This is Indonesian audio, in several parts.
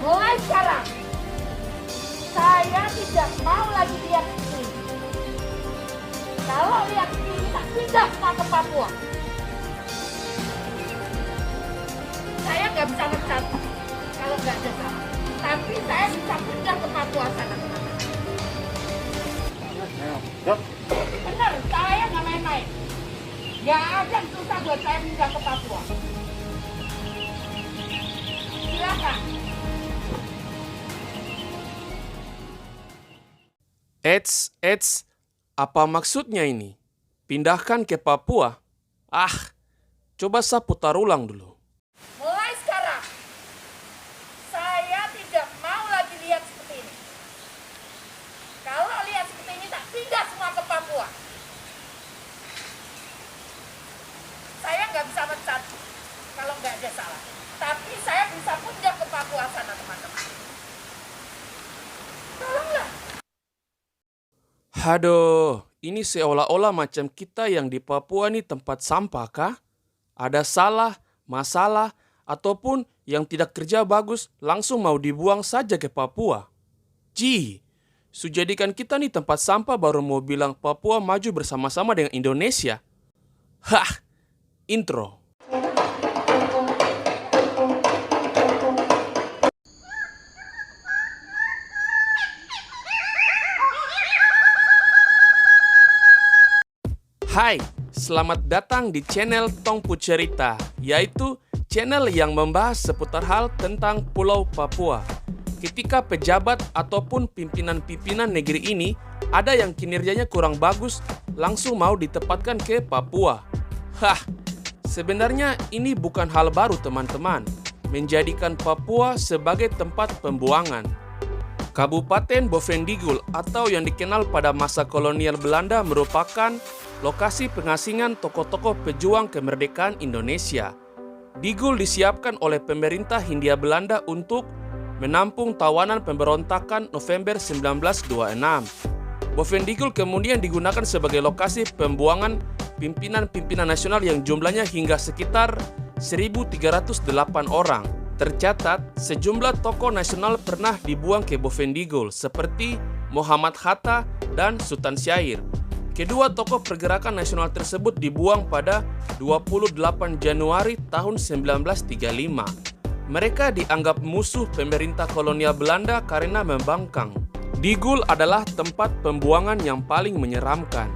Mulai sekarang, saya tidak mau lagi lihat ini. Kalau lihat ini, tak pindah semua ke Papua. Saya nggak bisa mencat kalau nggak ada salah. Tapi saya bisa pindah ke Papua sana. Benar, saya nggak main-main. Nggak ada yang susah buat saya pindah ke Papua. Silakan. Eits, apa maksudnya ini? Pindahkan ke Papua? Coba saya putar ulang dulu. Mulai sekarang, saya tidak mau lagi lihat seperti ini. Kalau lihat seperti ini, tak pindah semua ke Papua. Saya nggak bisa mencat kalau nggak ada salah. Tapi saya bisa pindah ke Papua sana, teman-teman. Tolonglah. Aduh, ini seolah-olah macam kita yang di Papua ini tempat sampah kah? Ada salah, masalah, ataupun yang tidak kerja bagus langsung mau dibuang saja ke Papua. Sujadikan kita nih tempat sampah baru mau bilang Papua maju bersama-sama dengan Indonesia. Intro. Hai, selamat datang di channel Tongpu Cerita, yaitu channel yang membahas seputar hal tentang Pulau Papua. Ketika pejabat ataupun pimpinan-pimpinan negeri ini ada yang kinerjanya kurang bagus, langsung mau ditempatkan ke Papua. Sebenarnya ini bukan hal baru teman-teman, menjadikan Papua sebagai tempat pembuangan. Kabupaten Bovendigul atau yang dikenal pada masa kolonial Belanda merupakan lokasi pengasingan tokoh-tokoh pejuang kemerdekaan Indonesia. Digul disiapkan oleh pemerintah Hindia Belanda untuk menampung tawanan pemberontakan November 1926. Bovendigul kemudian digunakan sebagai lokasi pembuangan pimpinan-pimpinan nasional yang jumlahnya hingga sekitar 1.308 orang. Tercatat, sejumlah tokoh nasional pernah dibuang ke Bovendigul seperti Muhammad Hatta dan Sultan Syair. Kedua tokoh pergerakan nasional tersebut dibuang pada 28 Januari tahun 1935. Mereka dianggap musuh pemerintah kolonial Belanda karena membangkang. Digul adalah tempat pembuangan yang paling menyeramkan.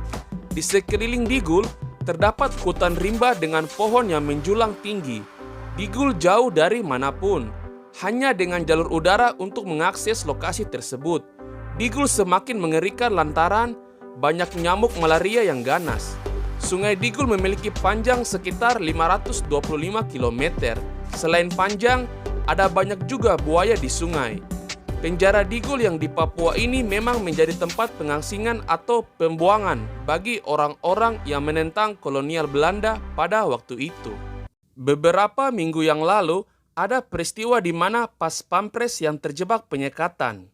Di sekeliling Digul terdapat hutan rimba dengan pohon yang menjulang tinggi. Digul jauh dari manapun, hanya dengan jalur udara untuk mengakses lokasi tersebut. Digul semakin mengerikan lantaran banyak nyamuk malaria yang ganas. Sungai Digul memiliki panjang sekitar 525 km. Selain panjang, ada banyak juga buaya di sungai. Penjara Digul yang di Papua ini memang menjadi tempat pengasingan atau pembuangan bagi orang-orang yang menentang kolonial Belanda pada waktu itu. Beberapa minggu yang lalu, ada peristiwa di mana Pas Pampres yang terjebak penyekatan.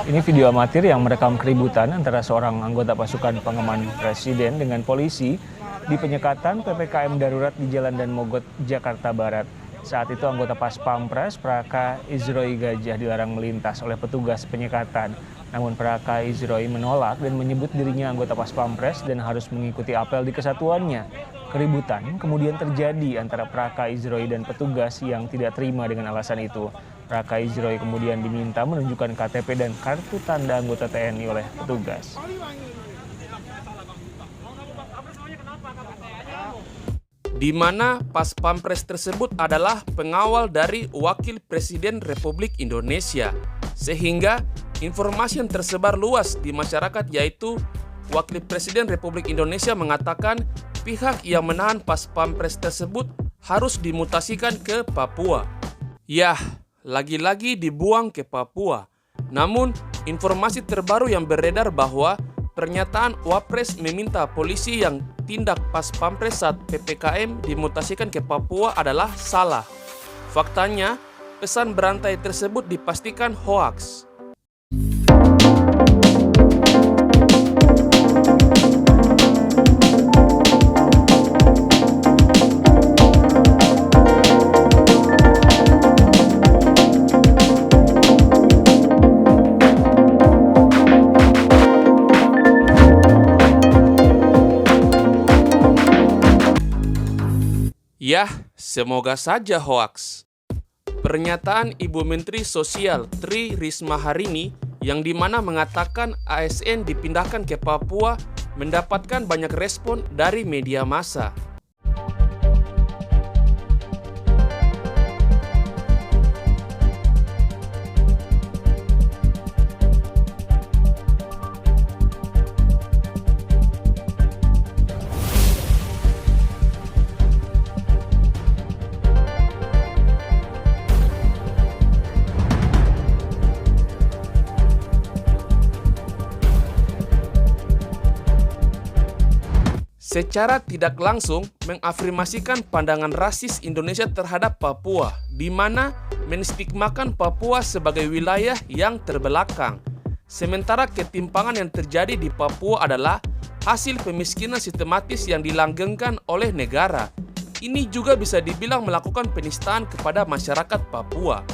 Ini video amatir yang merekam keributan antara seorang anggota pasukan pengaman presiden dengan polisi di penyekatan PPKM darurat di Jalan Dan Mogot, Jakarta Barat. Saat itu anggota Pas Pampres Praka Izroi Gajah dilarang melintas oleh petugas penyekatan. Namun Praka Izroi menolak dan menyebut dirinya anggota Pas Pampres dan harus mengikuti apel di kesatuannya. Keributan kemudian terjadi antara Praka Izroi dan petugas yang tidak terima dengan alasan itu. Praka Izroi kemudian diminta menunjukkan KTP dan kartu tanda anggota TNI oleh petugas. Di mana Pas Pampres tersebut adalah pengawal dari Wakil Presiden Republik Indonesia. Sehingga informasi yang tersebar luas di masyarakat yaitu Wakil Presiden Republik Indonesia mengatakan pihak yang menahan Pas Pampres tersebut harus dimutasikan ke Papua. Lagi-lagi dibuang ke Papua. Namun, informasi terbaru yang beredar bahwa pernyataan Wapres meminta polisi yang tindak pas pampres saat PPKM dimutasikan ke Papua adalah salah. Faktanya, pesan berantai tersebut dipastikan hoaks. Yah, semoga saja hoaks. Pernyataan Ibu Menteri Sosial Tri Risma hari ini yang dimana mengatakan ASN dipindahkan ke Papua mendapatkan banyak respon dari media massa. Secara tidak langsung mengafirmasikan pandangan rasis Indonesia terhadap Papua, di mana menstigmakan Papua sebagai wilayah yang terbelakang. Sementara ketimpangan yang terjadi di Papua adalah hasil pemiskinan sistematis yang dilanggengkan oleh negara. Ini juga bisa dibilang melakukan penistaan kepada masyarakat Papua.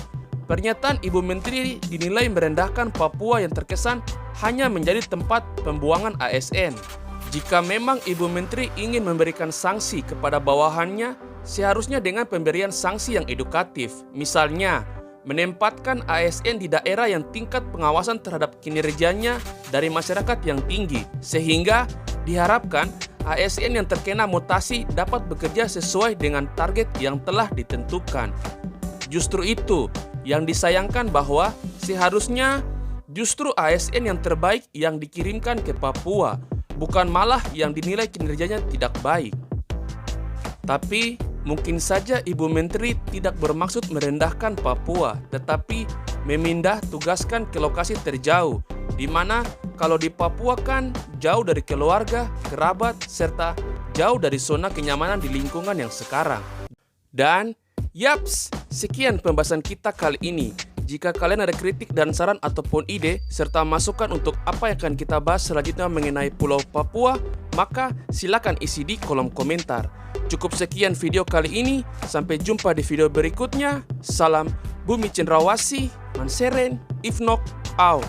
Pernyataan Ibu Menteri dinilai merendahkan Papua yang terkesan hanya menjadi tempat pembuangan ASN. Jika memang Ibu Menteri ingin memberikan sanksi kepada bawahannya, seharusnya dengan pemberian sanksi yang edukatif. Misalnya, menempatkan ASN di daerah yang tingkat pengawasan terhadap kinerjanya dari masyarakat yang tinggi, sehingga diharapkan ASN yang terkena mutasi dapat bekerja sesuai dengan target yang telah ditentukan. Justru itu yang disayangkan bahwa seharusnya justru ASN yang terbaik yang dikirimkan ke Papua, bukan malah yang dinilai kinerjanya tidak baik. Tapi mungkin saja Ibu Menteri tidak bermaksud merendahkan Papua, tetapi memindah tugaskan ke lokasi terjauh, di mana kalau di Papua kan jauh dari keluarga, kerabat, serta jauh dari zona kenyamanan di lingkungan yang sekarang. Dan yaps, sekian pembahasan kita kali ini. Jika kalian ada kritik dan saran ataupun ide, serta masukan untuk apa yang akan kita bahas selanjutnya mengenai Pulau Papua, maka silakan isi di kolom komentar. Cukup sekian video kali ini, sampai jumpa di video berikutnya. Salam Bumi Cendrawasih, Manseren, Ifnok, Out.